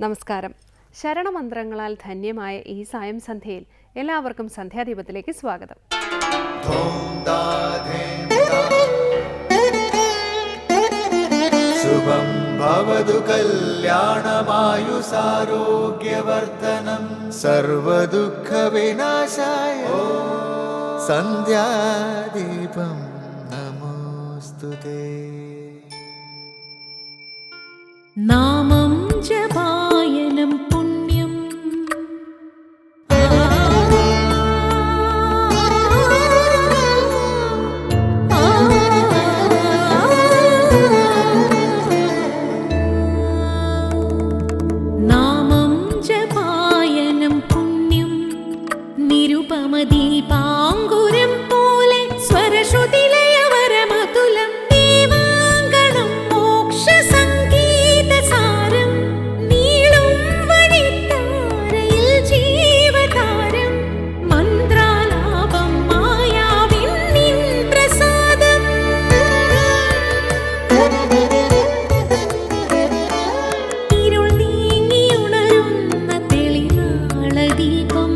നമസ്കാരം. ശരണമന്ത്രങ്ങളാൽ ധന്യമായ ഈ സായം സന്ധ്യയിൽ എല്ലാവർക്കും സന്ധ്യാദീപത്തിലേക്ക് സ്വാഗതം. ശുഭം ഭവതു കല്യാണമായുസാരോഗ്യവർദ്ധനം സർവദുഃഖ വിനാശായ സന്ധ്യാദീപം നമോസ്തുതേ. നാമം ജപായനം പുണ്യം നാമം ജപായനം പുണ്യം നിരുപമദീപാങ്കുരം പോലെ സ്വരശ്രുതിലയവരമതുലം ദീവാങ്കണം മോക്ഷസംഗീതസാരം നീളും വഴിത്താരയിൽ ജീവതാരം മന്ത്രാലാപം മായാവിൻ നിൻ പ്രസാദം. ഇരുൾ നീങ്ങിയുണരുന്ന തെളിനാളദീപം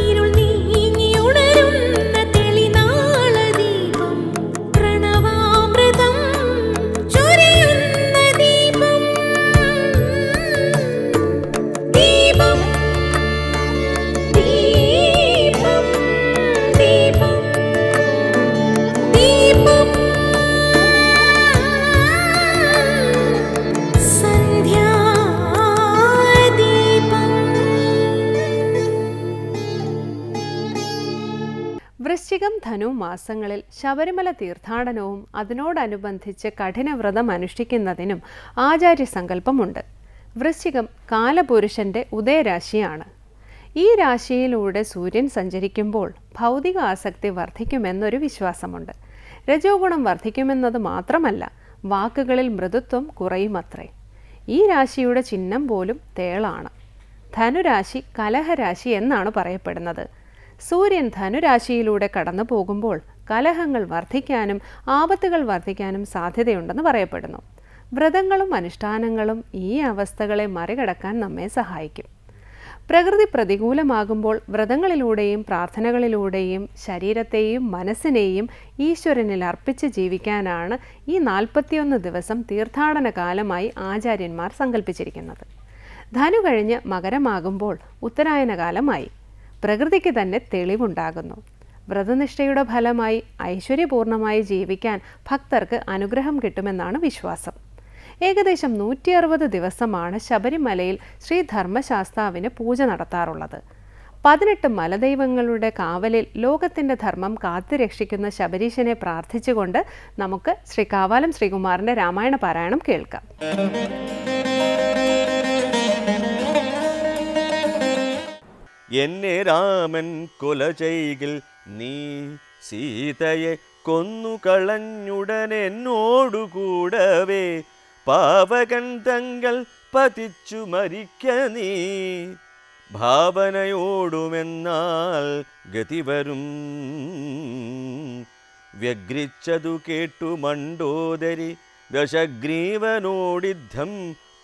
ഇരുൾ നീങ്ങിയുണരുന്ന തെളിനാളദീപം പ്രണവാമൃതം ചൊരിയുന്ന ദീപം. ദീപം ദീപം ദീപം ദീപം വൃശ്ചികം ധനു മാസങ്ങളിൽ ശബരിമല തീർത്ഥാടനവും അതിനോടനുബന്ധിച്ച് കഠിനവ്രതം അനുഷ്ഠിക്കുന്നതിനും ആചാര്യസങ്കല്പമുണ്ട്. വൃശ്ചികം കാലപുരുഷന്റെ ഉദയരാശിയാണ്. ഈ രാശിയിലൂടെ സൂര്യൻ സഞ്ചരിക്കുമ്പോൾ ഭൗതിക ആസക്തി വർദ്ധിക്കുമെന്നൊരു വിശ്വാസമുണ്ട്. രജോ ഗുണം വർദ്ധിക്കുമെന്നത് മാത്രമല്ല, വാക്കുകളിൽ മൃദുത്വം കുറയുമത്രേ. ഈ രാശിയുടെ ചിഹ്നം പോലും തേളാണ്. ധനുരാശി കലഹരാശി എന്നാണ് പറയപ്പെടുന്നത്. സൂര്യൻ ധനുരാശിയിലൂടെ കടന്നു പോകുമ്പോൾ കലഹങ്ങൾ വർദ്ധിക്കാനും ആപത്തുകൾ വർദ്ധിക്കാനും സാധ്യതയുണ്ടെന്ന് പറയപ്പെടുന്നു. വ്രതങ്ങളും അനുഷ്ഠാനങ്ങളും ഈ അവസ്ഥകളെ മറികടക്കാൻ നമ്മെ സഹായിക്കും. പ്രകൃതി പ്രതികൂലമാകുമ്പോൾ വ്രതങ്ങളിലൂടെയും പ്രാർത്ഥനകളിലൂടെയും ശരീരത്തെയും മനസ്സിനെയും ഈശ്വരനിൽ അർപ്പിച്ച് ജീവിക്കാനാണ് ഈ 41 ദിവസം തീർത്ഥാടന കാലമായി ആചാര്യന്മാർ സങ്കല്പിച്ചിരിക്കുന്നത്. ധനു കഴിഞ്ഞ് മകരമാകുമ്പോൾ ഉത്തരായന കാലമായി. പ്രകൃതിക്ക് തന്നെ തെളിവുണ്ടാകുന്നു. വ്രതനിഷ്ഠയുടെ ഫലമായി ഐശ്വര്യപൂർണമായി ജീവിക്കാൻ ഭക്തർക്ക് അനുഗ്രഹം കിട്ടുമെന്നാണ് വിശ്വാസം. ഏകദേശം 160 ദിവസമാണ് ശബരിമലയിൽ ശ്രീ ധർമ്മശാസ്താവിന് പൂജ നടത്താറുള്ളത്. 18 മലദൈവങ്ങളുടെ കാവലിൽ ലോകത്തിൻ്റെ ധർമ്മം കാത്തുരക്ഷിക്കുന്ന ശബരീശനെ പ്രാർത്ഥിച്ചുകൊണ്ട് നമുക്ക് ശ്രീ കാവാലം ശ്രീകുമാറിൻ്റെ രാമായണ പാരായണം കേൾക്കാം. എന്നെ രാമൻ കൊല ചെയ്കിൽ നീ സീതയെ കൊന്നുകളഞ്ഞുടനെന്നോടുകൂടവേ പാവകൻ തങ്ങൾ പതിച്ചു മരിക്ക നീ ഭാവനയോടുമെന്നാൽ ഗതി വരും. വ്യഗ്രിച്ചതു കേട്ടു മണ്ടോദരി ദശഗ്രീവനോടിദ്ധം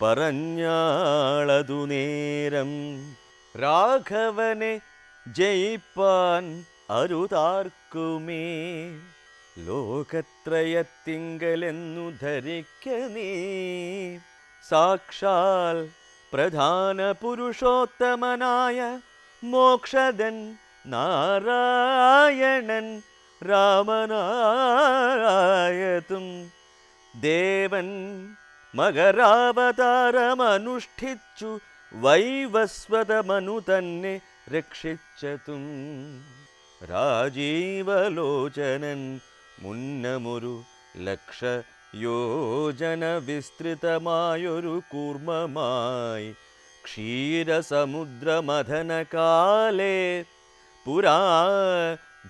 പറഞ്ഞാളതു നേരം. രാഘവനെ ജയിപ്പാൻ അരുതാർക്കുമേ ലോകത്രയത്തിങ്കലെന്നു ധരിക്ക നീ. സാക്ഷാൽ പ്രധാന പുരുഷോത്തമനായ മോക്ഷദൻ നാരായണൻ രാമനായതും ദേവൻ മകരാവതാരമനുഷ്ഠിച്ചു വൈവസ്വതമനു തന്നെ രക്ഷിച്ചതും. രാജീവലോചനൻ മുന്നമൊരു ലക്ഷയോജന വിസ്തൃതമായൊരു കൂർമ്മമായി ക്ഷീരസമുദ്രമഥനകാലേ പുരാ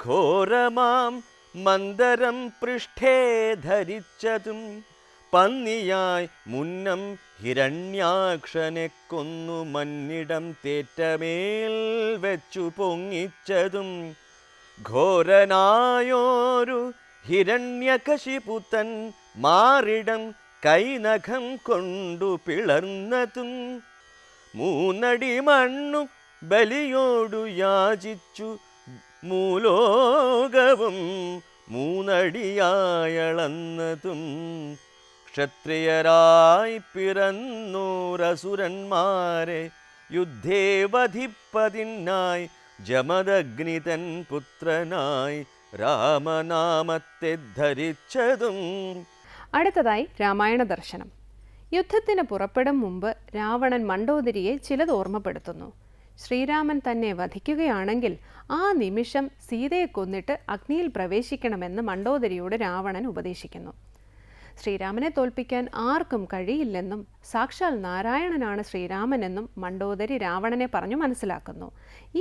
ഘോരമാം മന്ദരം പൃഷ്ഠേ ധരിച്ചതും. പന്നിയായി മുന്നം ഹിരണ്യാക്ഷനെ കൊന്നു മന്നിടം തേറ്റമേൽ വെച്ചു പൊങ്ങിച്ചതും. ഘോരനായോരു ഹിരണ്യകശിപുതൻ മാറിടം കൈനഖം കൊണ്ടു പിളർന്നതും 3 അടി മണ്ണു ബലിയോടു യാചിച്ചു മൂലോകവും 3 അടിയായളന്നതും ക്ഷത്രിയരായി പിറന്നൂരസുരന്മാരെ യുദ്ധേ വധിപ്പതിനായി ജമദഗ്നിതൻ പുത്രനായി രാമനാമത്തെ ധരിച്ചതും. അടുത്തതായി രാമായണ ദർശനം. യുദ്ധത്തിന് പുറപ്പെടും മുമ്പ് രാവണൻ മണ്ഡോദരിയെ ചിലത് ഓർമ്മപ്പെടുത്തുന്നു. ശ്രീരാമൻ തന്നെ വധിക്കുകയാണെങ്കിൽ ആ നിമിഷം സീതയെ കൊന്നിട്ട് അഗ്നിയിൽ പ്രവേശിക്കണമെന്ന് മണ്ഡോദരിയോട് രാവണൻ ഉപദേശിക്കുന്നു. ശ്രീരാമനെ തോൽപ്പിക്കാൻ ആർക്കും കഴിയില്ലെന്നും സാക്ഷാൽ നാരായണനാണ് ശ്രീരാമനെന്നും മണ്ഡോദരി രാവണനെ പറഞ്ഞു മനസ്സിലാക്കുന്നു.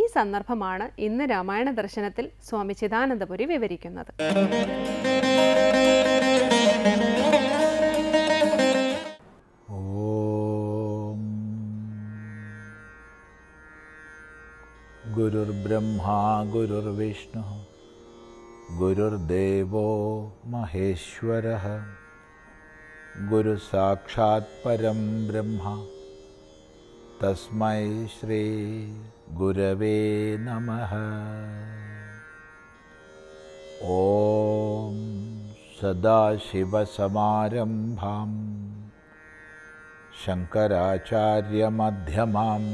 ഈ സന്ദർഭമാണ് ഇന്ന് രാമായണ ദർശനത്തിൽ സ്വാമി ചിദാനന്ദപുരി വിവരിക്കുന്നത്. ഗുരുർബ്രഹ്മാ ഗുരുർവിഷ്ണു ഗുരുർദേവോ മഹേശ്വരഃ ഗുരു സാക്ഷാത് പരം ബ്രഹ്മ തസ്മൈ ശ്രീ ഗുരവേ നമഃ. ഓം സദാശിവസമാരംഭാം ശങ്കരാചാര്യമധ്യമാം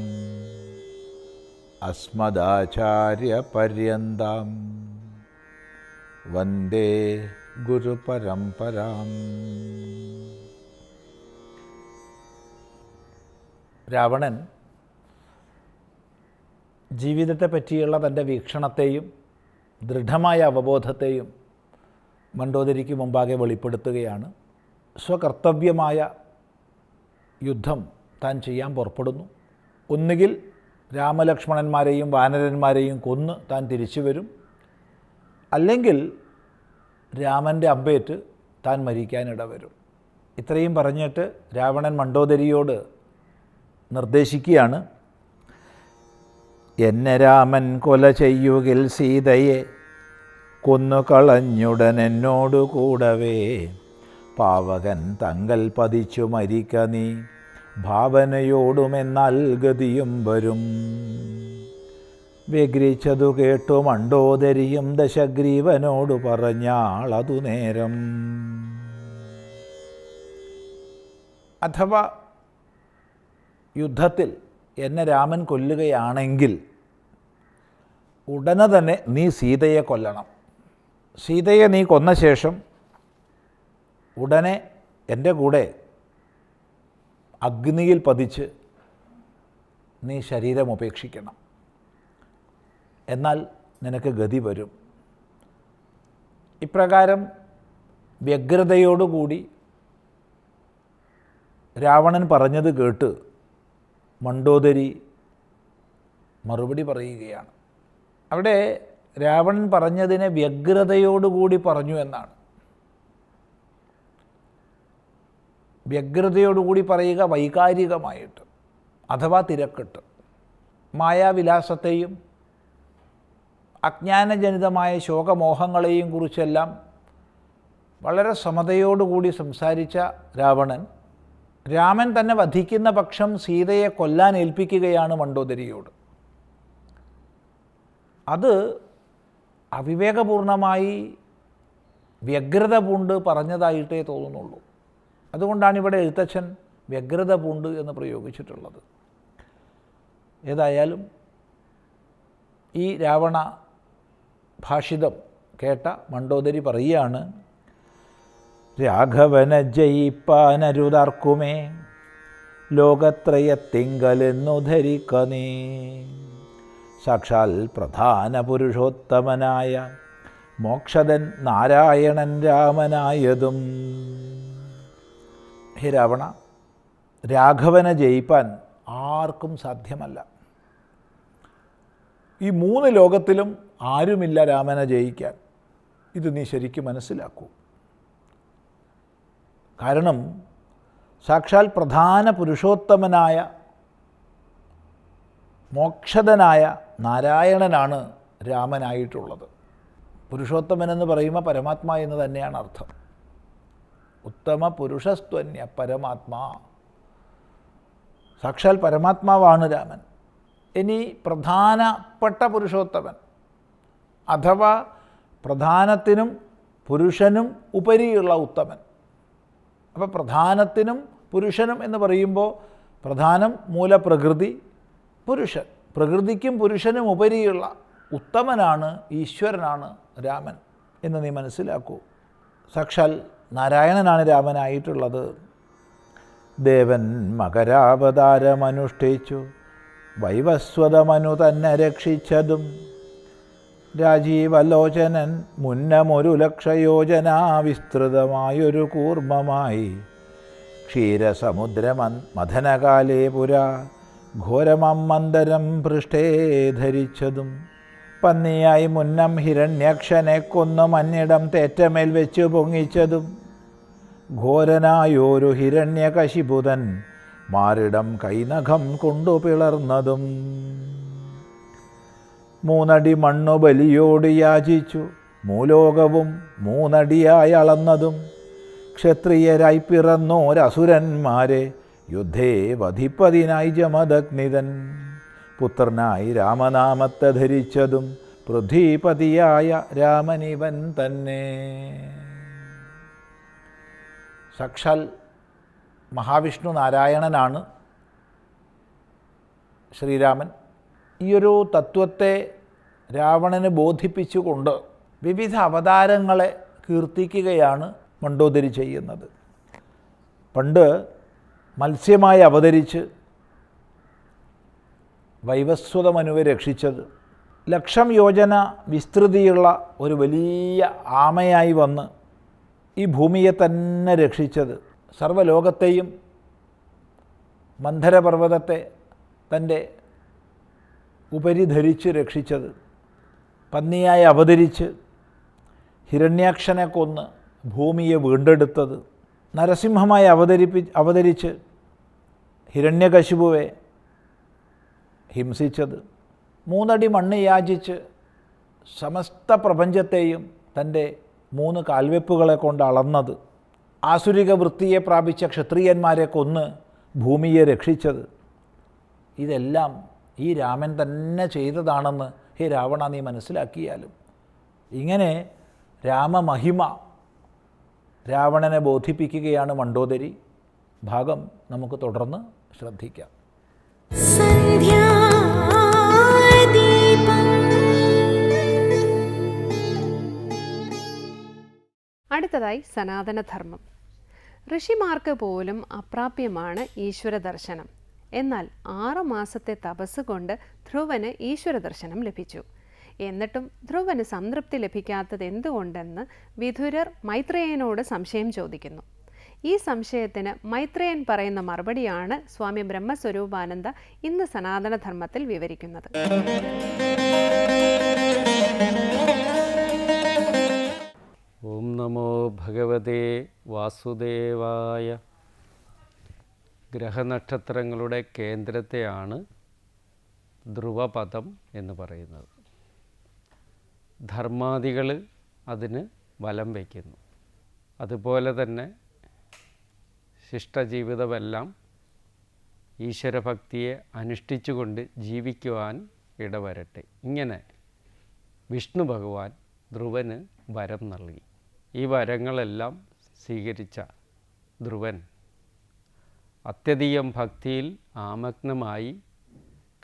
അസ്മദാചാര്യപര്യന്താം വന്ദേ ഗുരുപരമ്പരാം. രാവണൻ ജീവിതത്തെ പറ്റിയുള്ള തൻ്റെ വീക്ഷണത്തെയും ദൃഢമായ അവബോധത്തെയും മണ്ഡോദരിക്ക് മുമ്പാകെ വെളിപ്പെടുത്തുകയാണ്. സ്വകർത്തവ്യമായ യുദ്ധം താൻ ചെയ്യാൻ പുറപ്പെടുന്നു. ഒന്നുകിൽ രാമലക്ഷ്മണന്മാരെയും വാനരന്മാരെയും കൊന്ന് താൻ തിരിച്ചു വരും, അല്ലെങ്കിൽ രാമൻ്റെ അമ്പേറ്റ് താൻ മരിക്കാനിട വരും. ഇത്രയും പറഞ്ഞിട്ട് രാവണൻ മണ്ഡോദരിയോട് നിർദ്ദേശിക്കുകയാണ്, എന്നെ രാമൻ കൊല ചെയ്യുകിൽ സീതയെ കൊന്നുകളഞ്ഞുടൻ എന്നോടു കൂടവേ പാവകൻ തങ്കൽ പതിച്ചു മരിക്ക നീ ഭാവനയോടുമെന്നാൽ ഗതിയും വരും. വ്യഗ്രിച്ചതു കേട്ടു മണ്ഡോദരിയും ദശഗ്രീവനോടു പറഞ്ഞാളതു നേരം. അഥവാ യുദ്ധത്തിൽ എന്നെ രാമൻ കൊല്ലുകയാണെങ്കിൽ ഉടനെ തന്നെ നീ സീതയെ കൊല്ലണം. സീതയെ നീ കൊന്ന ശേഷം ഉടനെ എൻ്റെ കൂടെ അഗ്നിയിൽ പതിച്ച് നീ ശരീരം ഉപേക്ഷിക്കണം. എന്നാൽ നിനക്ക് ഗതി വരും. ഇപ്രകാരം വ്യഗ്രതയോടുകൂടി രാവണൻ പറഞ്ഞത് കേട്ട് മണ്ഡോദരി മറുപടി പറയുകയാണ്. അവിടെ രാവണൻ പറഞ്ഞതിനെ വ്യഗ്രതയോടുകൂടി പറഞ്ഞു എന്നാണ്. വ്യഗ്രതയോടുകൂടി പറയുക വൈകാരികമായിട്ട്, അഥവാ തിരക്കിട്ട്. മായാവിലാസത്തെയും അജ്ഞാനജനിതമായ ശോകമോഹങ്ങളെയും കുറിച്ചെല്ലാം വളരെ സമതയോടുകൂടി സംസാരിച്ച രാവണൻ രാമൻ തന്നെ വധിക്കുന്ന പക്ഷം സീതയെ കൊല്ലാൻ ഏൽപ്പിക്കുകയാണ് മണ്ഡോദരിയോട്. അത് അവിവേകപൂർണമായി വ്യഗ്രത പൂണ്ട് പറഞ്ഞതായിട്ടേ തോന്നുന്നുള്ളൂ. അതുകൊണ്ടാണ് ഇവിടെ എഴുത്തച്ഛൻ വ്യഗ്രത പൂണ്ട് എന്ന് പ്രയോഗിച്ചിട്ടുള്ളത്. ഏതായാലും ഈ രാവണ ഭാഷിതം കേട്ട മണ്ഡോദരി പറയുകയാണ്, രാഘവനെ ജയിപ്പാനരുതാർക്കുമേ ലോകത്രയത്തിങ്കലെന്നു ധരിക്ക നീ സാക്ഷാൽ പ്രധാന പുരുഷോത്തമനായ മോക്ഷദൻ നാരായണൻ രാമനായതും. ഹേ രാവണ, രാഘവനെ ജയിപ്പാൻ ആർക്കും സാധ്യമല്ല. ഈ 3 ലോകത്തിലും ആരുമില്ല രാമനെ ജയിക്കാൻ. ഇത് നീ ശരിക്കും മനസ്സിലാക്കൂ. കാരണം സാക്ഷാൽ പ്രധാന പുരുഷോത്തമനായ മോക്ഷദനായ നാരായണനാണ് രാമനായിട്ടുള്ളത്. പുരുഷോത്തമൻ എന്ന് പറയുമ്പോൾ പരമാത്മാ എന്ന് തന്നെയാണ് അർത്ഥം. ഉത്തമ പുരുഷസ്ത്വന്യ പരമാത്മാ, സാക്ഷാൽ പരമാത്മാവാണ് രാമൻ. ഇനി പ്രധാനപ്പെട്ട പുരുഷോത്തമൻ അഥവാ പ്രധാനത്തിനും പുരുഷനും ഉപരിയുള്ള ഉത്തമൻ. അപ്പോൾ പ്രധാനത്തിനും പുരുഷനും എന്ന് പറയുമ്പോൾ പ്രധാനം മൂലപ്രകൃതി, പുരുഷൻ, പ്രകൃതിക്കും പുരുഷനും ഉപരിയുള്ള ഉത്തമനാണ്, ഈശ്വരനാണ് രാമൻ എന്ന് നീ മനസ്സിലാക്കൂ. സാക്ഷാൽ നാരായണനാണ് രാമനായിട്ടുള്ളത്. ദേവൻ മകരാവതാരമനുഷ്ഠിച്ചു വൈവസ്വതമനു തന്നെ രക്ഷിച്ചതും രാജീവലോചനൻ മുന്നമൊരു ലക്ഷയോജനാ വിസ്തൃതമായൊരു കൂർമ്മമായി ക്ഷീരസമുദ്രമഥനകാലേ പുരാ ഘോരമമ്മന്തരം പൃഷ്ഠേ ധരിച്ചതും പന്നിയായി മുന്നം ഹിരണ്യക്ഷനെ കൊന്നു മഞ്ഞിടം തേറ്റമേൽ വെച്ചു പൊങ്ങിച്ചതും ഘോരനായോരു ഹിരണ്യകശിപുതൻ മാറിടം കൈനഖം കൊണ്ടു പിളർന്നതും 3 അടി മണ്ണു ബലിയോട് യാചിച്ചു മൂലോകവും 3 അടിയായി അളന്നതും ക്ഷത്രിയരായി പിറന്നോരസുരന്മാരെ യുദ്ധേ വധിപ്പതിനായി ജമദഗ്നിതൻ പുത്രനായി രാമനാമത്തെ ധരിച്ചതും പൃഥ്വീപതിയായ രാമനിവൻ തന്നെ. സാക്ഷാൽ മഹാവിഷ്ണു നാരായണനാണ് ശ്രീരാമൻ. ഈയൊരു തത്വത്തെ രാവണന് ബോധിപ്പിച്ചുകൊണ്ട് വിവിധ അവതാരങ്ങളെ കീർത്തിക്കുകയാണ് മണ്ഡോദരി ചെയ്യുന്നത്. പണ്ട് മത്സ്യമായി അവതരിച്ച് വൈവസ്വതമനുവെ രക്ഷിച്ചത്, 1,00,000 യോജന വിസ്തൃതിയുള്ള ഒരു വലിയ ആമയായി വന്ന് ഈ ഭൂമിയെ തന്നെ രക്ഷിച്ചത്, സർവ്വലോകത്തെയും മന്ധരപർവ്വതത്തെ തൻ്റെ ഉപരിധരിച്ച് രക്ഷിച്ചത്, പന്നിയായി അവതരിച്ച് ഹിരണ്യാക്ഷനെ കൊന്ന് ഭൂമിയെ വീണ്ടെടുത്തത്, നരസിംഹമായി അവതരിച്ച് ഹിരണ്യകശിപുവെ ഹിംസിച്ചത്, 3 അടി മണ്ണ് യാചിച്ച് സമസ്ത പ്രപഞ്ചത്തെയും തൻ്റെ 3 കാൽവെപ്പുകളെ കൊണ്ട് അളന്നത്, ആസുരിക വൃത്തിയെ പ്രാപിച്ച ക്ഷത്രിയന്മാരെ കൊന്ന് ഭൂമിയെ രക്ഷിച്ചത്, ഇതെല്ലാം ഈ രാമൻ തന്നെ ചെയ്തതാണെന്ന് ഹേ രാവണ നീ മനസ്സിലാക്കിയാലും. ഇങ്ങനെ രാമമഹിമ രാവണനെ ബോധിപ്പിക്കുകയാണ് മണ്ഡോദരി. ഭാഗം നമുക്ക് തുടർന്ന് ശ്രദ്ധിക്കാം. അടുത്തതായി സനാതനധർമ്മം. ഋഷിമാർക്ക് പോലും അപ്രാപ്യമാണ് ഈശ്വര ദർശനം. എന്നാൽ 6 മാസത്തെ തപസ് കൊണ്ട് ധ്രുവന് ഈശ്വര ദർശനം ലഭിച്ചു. എന്നിട്ടും ധ്രുവന് സംതൃപ്തി ലഭിക്കാത്തത് എന്തുകൊണ്ടെന്ന് വിതുരർ മൈത്രേയനോട് സംശയം ചോദിക്കുന്നു. ഈ സംശയത്തിന് മൈത്രേയൻ പറയുന്ന മറുപടിയാണ് സ്വാമി ബ്രഹ്മസ്വരൂപാനന്ദ ഇന്ന് സനാതനധർമ്മത്തിൽ വിവരിക്കുന്നത്. ഓം നമോ ഭഗവതേ വാസുദേവായ. ഗ്രഹനക്ഷത്രങ്ങളുടെ കേന്ദ്രത്തെയാണ് ധ്രുവപദം എന്ന് പറയുന്നത്. ധർമാദികൾ അതിന് വലം വയ്ക്കുന്നു. അതുപോലെ തന്നെ ശിഷ്ടജീവിതമെല്ലാം ഈശ്വരഭക്തിയെ അനുഷ്ഠിച്ചുകൊണ്ട് ജീവിക്കുവാൻ ഇടവരട്ടെ. ഇങ്ങനെ വിഷ്ണു ഭഗവാൻ ധ്രുവന് വരം നൽകി. ഈ വരങ്ങളെല്ലാം സ്വീകരിച്ച ധ്രുവൻ അത്യധികം ഭക്തിയിൽ ആമഗ്നമായി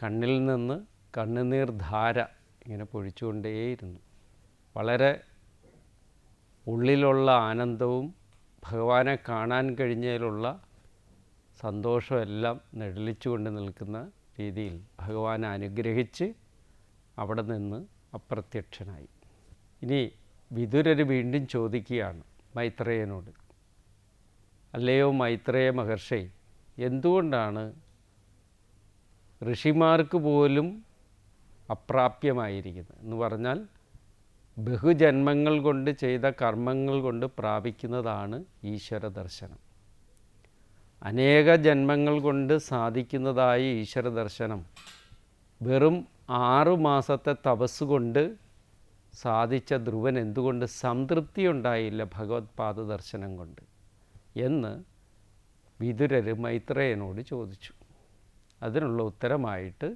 കണ്ണിൽ നിന്ന് കണ്ണുനീർ ധാര ഇങ്ങനെ പൊഴിച്ചുകൊണ്ടേയിരുന്നു. വളരെ ഉള്ളിലുള്ള ആനന്ദവും ഭഗവാനെ കാണാൻ കഴിഞ്ഞതിലുള്ള സന്തോഷമെല്ലാം നെഴലിച്ചുകൊണ്ട് നിൽക്കുന്ന രീതിയിൽ ഭഗവാനെ അനുഗ്രഹിച്ച് അവിടെ നിന്ന് അപ്രത്യക്ഷനായി. ഇനി വിതുരർ വീണ്ടും ചോദിക്കുകയാണ് മൈത്രേയനോട്, അല്ലയോ മൈത്രേയ മഹർഷി, എന്തുകൊണ്ടാണ് ഋഷിമാർക്ക് പോലും അപ്രാപ്യമായിരിക്കുന്നത് എന്ന് പറഞ്ഞാൽ ബഹുജന്മങ്ങൾ കൊണ്ട് ചെയ്ത കർമ്മങ്ങൾ കൊണ്ട് പ്രാപിക്കുന്നതാണ് ഈശ്വര ദർശനം. അനേക ജന്മങ്ങൾ കൊണ്ട് സാധിക്കുന്നതായ ഈശ്വര ദർശനം വെറും 6 മാസത്തെ തപസ് കൊണ്ട് സാധിച്ച ധ്രുവൻ എന്തുകൊണ്ട് സംതൃപ്തി ഉണ്ടായില്ല ഭഗവത് പാദദർശനം കൊണ്ട് എന്ന് വിതുരർ മൈത്രേയനോട് ചോദിച്ചു. അതിനുള്ള ഉത്തരമായിട്ട്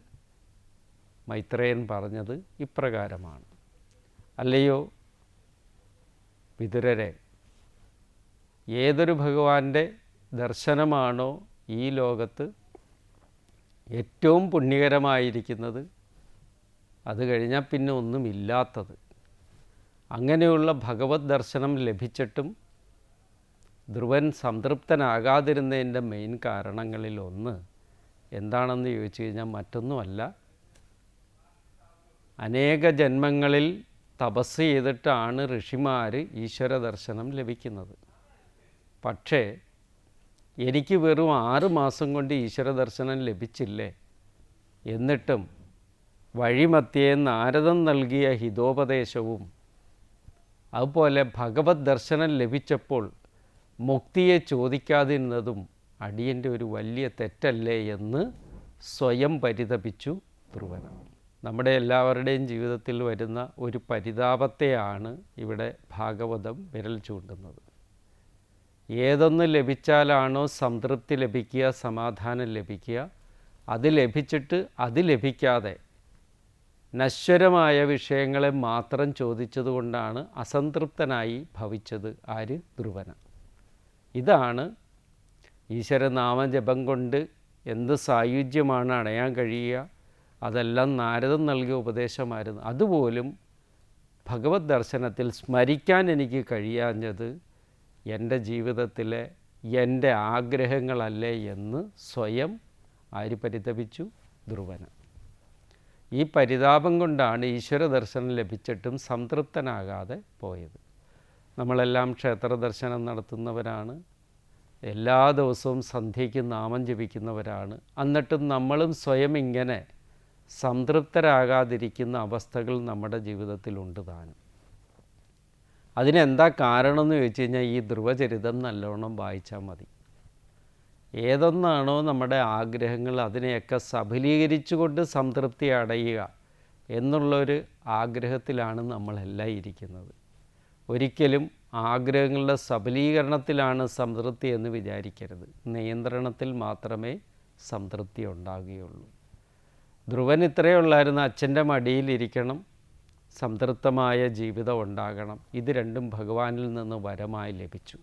മൈത്രേയൻ പറഞ്ഞത് ഇപ്രകാരമാണ്: അല്ലയോ വിതുരരെ, ഏതൊരു ഭഗവാന്റെ ദർശനമാണോ ഈ ലോകത്ത് ഏറ്റവും പുണ്യകരമായിരിക്കുന്നത്, അത് കഴിഞ്ഞാൽ പിന്നെ ഒന്നുമില്ലാത്തത്, അങ്ങനെയുള്ള ഭഗവത് ദർശനം ലഭിച്ചിട്ടും ധ്രുവൻ സംതൃപ്തനാകാതിരുന്നതിൻ്റെ മെയിൻ കാരണങ്ങളിലൊന്ന് എന്താണെന്ന് ചോദിച്ചു കഴിഞ്ഞാൽ മറ്റൊന്നുമല്ല, അനേക ജന്മങ്ങളിൽ തപസ് ചെയ്തിട്ടാണ് ഋഷിമാർ ഈശ്വര ദർശനം ലഭിക്കുന്നത്. പക്ഷേ എനിക്ക് വെറും 6 മാസം കൊണ്ട് ഈശ്വര ദർശനം ലഭിച്ചില്ലേ, എന്നിട്ടും വഴിമധ്യേ നാരദൻ നൽകിയ ഹിതോപദേശവും അതുപോലെ ഭഗവത് ദർശനം ലഭിച്ചപ്പോൾ മുക്തിയെ ചോദിക്കാതിരുന്നതും അടിയൻ്റെ ഒരു വലിയ തെറ്റല്ലേ എന്ന് സ്വയം പരിതപിച്ചു ധ്രുവൻ. നമ്മുടെ എല്ലാവരുടെയും ജീവിതത്തിൽ വരുന്ന ഒരു പരിതാപത്തെയാണ് ഇവിടെ ഭാഗവതം വിരൽ ചൂണ്ടുന്നത്. ഏതൊന്ന് ലഭിച്ചാലാണോ സംതൃപ്തി ലഭിക്കുക, സമാധാനം ലഭിക്കുക, അത് ലഭിച്ചിട്ട് അത് ലഭിക്കാതെ നശ്വരമായ വിഷയങ്ങളെ മാത്രം ചോദിച്ചതുകൊണ്ടാണ് അസംതൃപ്തനായി ഭവിച്ചത് ആര്? ധ്രുവന. ഇതാണ് ഈശ്വരനാമജപം കൊണ്ട് എന്ത് സായുജ്യമാണ് അണയാൻ കഴിയുക, അതെല്ലാം നാരദൻ നൽകിയ ഉപദേശമായിരുന്നു. അതുപോലും ഭഗവത് ദർശനത്തിൽ സ്മരിക്കാൻ എനിക്ക് കഴിയാഞ്ഞത് എൻ്റെ ജീവിതത്തിലെ എൻ്റെ ആഗ്രഹങ്ങളല്ലേ എന്ന് സ്വയം ആര് പരിതപിച്ചു? ധ്രുവന. ഈ പരിതാപം കൊണ്ടാണ് ഈശ്വര ദർശനം ലഭിച്ചിട്ടും സംതൃപ്തനാകാതെ പോയത്. നമ്മളെല്ലാം ക്ഷേത്ര ദർശനം നടത്തുന്നവരാണ്, എല്ലാ ദിവസവും സന്ധ്യയ്ക്ക് നാമം ജപിക്കുന്നവരാണ്. എന്നിട്ടും നമ്മളും സ്വയം ഇങ്ങനെ സംതൃപ്തരാകാതിരിക്കുന്ന അവസ്ഥകൾ നമ്മുടെ ജീവിതത്തിലുണ്ട് താനും. അതിനെന്താ കാരണമെന്ന് ചോദിച്ചു കഴിഞ്ഞാൽ ഈ ധ്രുവചരിതം നല്ലോണം വായിച്ചാൽ മതി. ഏതൊന്നാണോ നമ്മുടെ ആഗ്രഹങ്ങൾ അതിനെയൊക്കെ സഫലീകരിച്ചുകൊണ്ട് സംതൃപ്തി അടയുക എന്നുള്ളൊരു ആഗ്രഹത്തിലാണ് നമ്മളെല്ലാം ഇരിക്കുന്നത്. ഒരിക്കലും ആഗ്രഹങ്ങളുടെ സഫലീകരണത്തിലാണ് സംതൃപ്തി എന്ന് വിചാരിക്കരുത്. നിയന്ത്രണത്തിൽ മാത്രമേ സംതൃപ്തി ഉണ്ടാകുകയുള്ളൂ. ധ്രുവൻ ഇത്രയേ ഉള്ളായിരുന്നു: അച്ഛൻ്റെ മടിയിലിരിക്കണം, സംതൃപ്തമായ ജീവിതം ഉണ്ടാകണം. ഇത് രണ്ടും ഭഗവാനിൽ നിന്ന് വരമായി ലഭിച്ചു.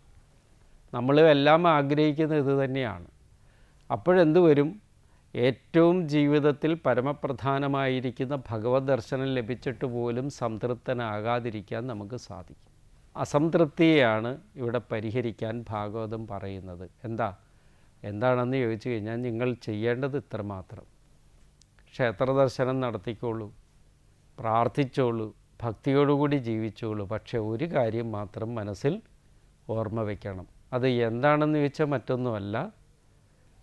നമ്മളും എല്ലാം ആഗ്രഹിക്കുന്നത് ഇത് തന്നെയാണ്. അപ്പോഴെന്ത് വരും? ഏറ്റവും ജീവിതത്തിൽ പരമപ്രധാനമായിരിക്കുന്ന ഭഗവത് ദർശനം ലഭിച്ചിട്ട് പോലും സംതൃപ്തനാകാതിരിക്കാൻ നമുക്ക് സാധിക്കും. അസംതൃപ്തിയെയാണ് ഇവിടെ പരിഹരിക്കാൻ ഭാഗവതം പറയുന്നത്. എന്താണെന്ന് ചോദിച്ചു കഴിഞ്ഞാൽ നിങ്ങൾ ചെയ്യേണ്ടത് ഇത്രമാത്രം: ക്ഷേത്രദർശനം നടത്തിക്കോളൂ, പ്രാർത്ഥിച്ചോളൂ, ഭക്തിയോടുകൂടി ജീവിച്ചോളൂ. പക്ഷേ ഒരു കാര്യം മാത്രം മനസ്സിൽ ഓർമ്മ വയ്ക്കണം. അത് എന്താണെന്ന് ചോദിച്ചാൽ മറ്റൊന്നുമല്ല,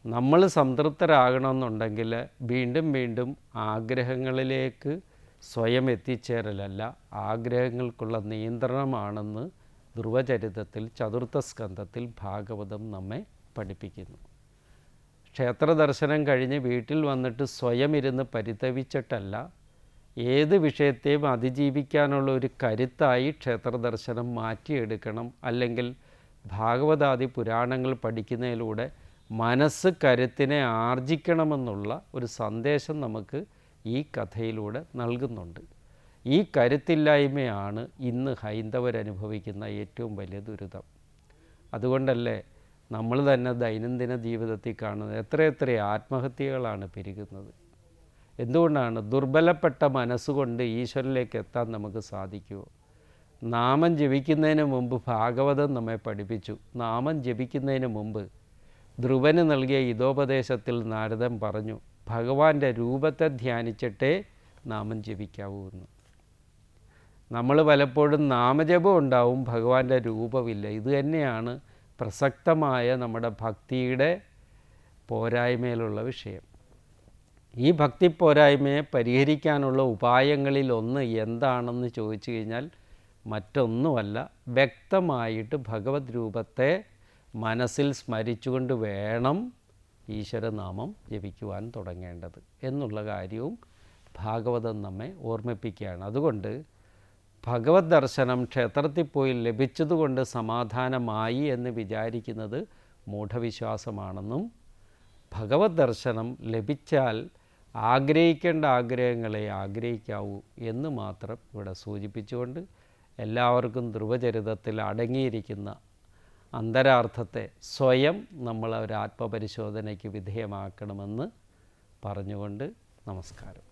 നമ്മൾ സംതൃപ്തരാകണമെന്നുണ്ടെങ്കിൽ വീണ്ടും വീണ്ടും ആഗ്രഹങ്ങളിലേക്ക് സ്വയം എത്തിച്ചേരലല്ല, ആഗ്രഹങ്ങൾക്കുള്ള നിയന്ത്രണമാണെന്ന് ധ്രുവചരിതത്തിൽ ചതുർത്ഥ സ്കന്ധത്തിൽ ഭാഗവതം നമ്മെ പഠിപ്പിക്കുന്നു. ക്ഷേത്രദർശനം കഴിഞ്ഞ് വീട്ടിൽ വന്നിട്ട് സ്വയം ഇരുന്ന് പരിതപിച്ചിട്ടല്ല, ഏത് വിഷയത്തെയും അതിജീവിക്കാനുള്ള ഒരു കരുത്തായി ക്ഷേത്രദർശനം മാറ്റിയെടുക്കണം. അല്ലെങ്കിൽ ഭാഗവതാദി പുരാണങ്ങൾ പഠിക്കുന്നതിലൂടെ മനസ്സ് കരുത്തിനെ ആർജിക്കണമെന്നുള്ള ഒരു സന്ദേശം നമുക്ക് ഈ കഥയിലൂടെ നൽകുന്നുണ്ട്. ഈ കരുത്തില്ലായ്മയാണ് ഇന്ന് ഹൈന്ദവരനുഭവിക്കുന്ന ഏറ്റവും വലിയ ദുരിതം. അതുകൊണ്ടല്ലേ നമ്മൾ തന്നെ ദൈനംദിന ജീവിതത്തിൽ കാണുന്നത് എത്രയെത്ര ആത്മഹത്യകളാണ് പെരുകുന്നത്. എന്തുകൊണ്ടാണ്? ദുർബലപ്പെട്ട മനസ്സുകൊണ്ട് ഈശ്വരനിലേക്ക് എത്താൻ നമുക്ക് സാധിക്കുമോ? നാമം ജപിക്കുന്നതിന് മുമ്പ് ഭാഗവതം നമ്മെ പഠിപ്പിച്ചു. നാമം ജപിക്കുന്നതിന് മുമ്പ് ധ്രുവന് നൽകിയ ഹിതോപദേശത്തിൽ നാരദൻ പറഞ്ഞു, ഭഗവാന്റെ രൂപത്തെ ധ്യാനിച്ചിട്ടേ നാമം ജപിക്കാവൂ എന്ന്. നമ്മൾ പലപ്പോഴും നാമജപം ഉണ്ടാവും, ഭഗവാന്റെ രൂപമില്ല. ഇത് തന്നെയാണ് പ്രസക്തമായ നമ്മുടെ ഭക്തിയുടെ പോരായ്മയിലുള്ള വിഷയം. ഈ ഭക്തി പോരായ്മയെ പരിഹരിക്കാനുള്ള ഉപായങ്ങളിലൊന്ന് എന്താണെന്ന് ചോദിച്ചു കഴിഞ്ഞാൽ മറ്റൊന്നുമല്ല, വ്യക്തമായിട്ട് ഭഗവത് രൂപത്തെ മനസ്സിൽ സ്മരിച്ചുകൊണ്ട് വേണം ഈശ്വരനാമം ജപിക്കുവാൻ തുടങ്ങേണ്ടത് എന്നുള്ള കാര്യവും ഭാഗവതം നമ്മെ ഓർമ്മിപ്പിക്കുകയാണ്. അതുകൊണ്ട് ഭഗവത് ദർശനം ക്ഷേത്രത്തിൽ പോയി ലഭിച്ചതുകൊണ്ട് സമാധാനമായി എന്ന് വിചാരിക്കുന്നത് മൂഢവിശ്വാസമാണെന്നും ഭഗവത് ദർശനം ലഭിച്ചാൽ ആഗ്രഹിക്കേണ്ട ആഗ്രഹങ്ങളെ ആഗ്രഹിക്കാവൂ എന്ന് മാത്രം ഇവിടെ സൂചിപ്പിച്ചുകൊണ്ട് എല്ലാവർക്കും ധ്രുവചരിതത്തിൽ അടങ്ങിയിരിക്കുന്ന അന്തരാർത്ഥത്തെ സ്വയം നമ്മൾ ഒരു ആത്മപരിശോധനയ്ക്ക് വിധേയമാക്കണമെന്ന് പറഞ്ഞുകൊണ്ട് നമസ്കാരം.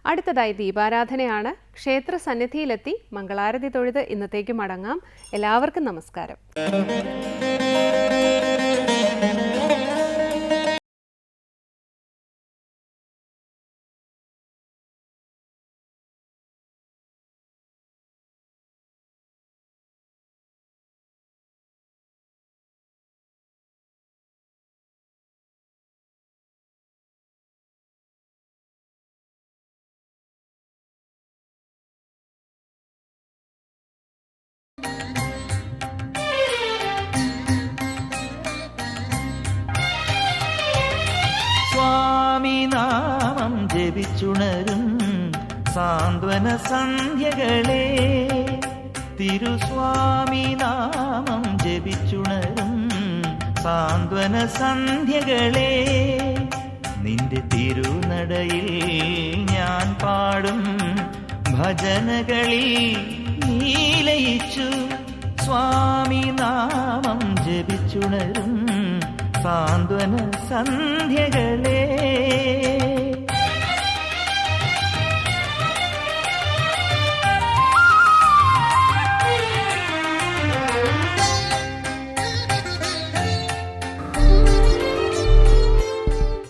അടുത്തതായി ദീപാരാധനയാണ്. ക്ഷേത്ര സന്നിധിയിലെത്തി മംഗളാരതി തൊഴുത് ഇന്നത്തേക്ക് മടങ്ങാം. എല്ലാവർക്കും നമസ്കാരം. സ്വാമിനാമം ജപിച്ചുണരും സാന്ത്വന സന്ധ്യകളെ, തിരുസ്വാമിനാമം ജപിച്ചുണരും സാന്ത്വന സന്ധ്യകളെ, നിന്റെ തിരുനടയിൽ ഞാൻ പാടും ഭജനകളിൽ നീലയിച്ചു. സ്വാമിനാമം ജപിച്ചുണരും സാന്ത്വന സന്ധ്യകളെ.